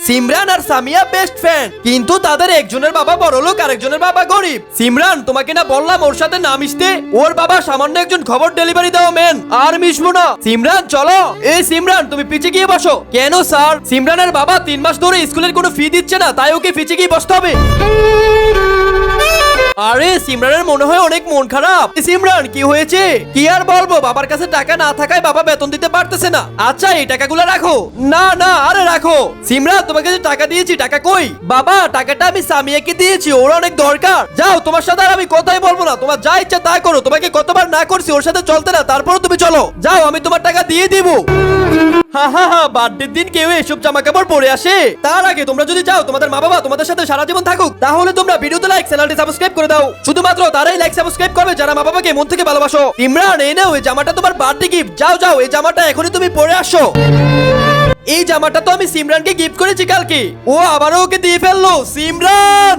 সিমরান আর Samia best friend, কিন্তু তাদের একজনের বাবা বড়লোক আর একজনের বাবা গরিব। সিমরান, তোমাকে না বললাম ওর সাথে না মিশতে? ওর বাবা সামান্য একজন খবর ডেলিভারি দেওয়া ম্যান, আর মিশবো না। সিমরান চলো। এই সিমরান, তুমি পিছে গিয়ে বসো। কেন স্যার? সিমরানের বাবা 3 মাস ধরে স্কুলের কোনো ফি দিচ্ছে না, তাই ওকে পিছে গিয়ে বসতে হবে। আরে সিমরানের মনে হয় অনেক মন খারাপ। সিমরান কি হয়েছে? কি আর বলবো, বাবার কাছে টাকা না থাকায় বাবা বেতন দিতে পারতেছে না। আচ্ছা এই টাকাগুলো রাখো। না না, আরে রাখো। সিমরান, তোমাকে যে টাকা দিয়েছি, টাকা কই? বাবা, টাকাটা আমি সামিয়াকে দিয়েছি, ওর অনেক দরকার। যাও, তোমার সাথে আর আমি কথাই বলবো না, তোমার যা ইচ্ছা তাই করো। তোমাকে কতবার না করছি ওর সাথে চলতে না, তারপরও তুমি চলো। যাও, আমি তোমার টাকা দিয়ে দিব। হা হা হা, বার্থডের দিন কেউ এসব জামা কাপড় পরে আসে? তার আগে তোমরা যদি চাও তোমাদের মা বাবা তোমাদের সাথে সারা জীবন থাকুক, তাহলে তোমরা ভিডিওতে লাইক, চ্যানেলটি সাবস্ক্রাইব করে দাও। শুধুমাত্র তারাই লাইক সাবস্ক্রাইব করবে যারা মা বাবাকে মন থেকে ভালোবাসো। ইমরান, এই নাও, এই জামাটা তোমার বার্থডে গিফট। যাও যাও, এই জামাটা এখনই তুমি পরে আসো। এই জামাটা তো আমি সিমরানকে গিফট করেছি কালকে, ও আবারও ওকে দিয়ে ফেললো। সিমরান!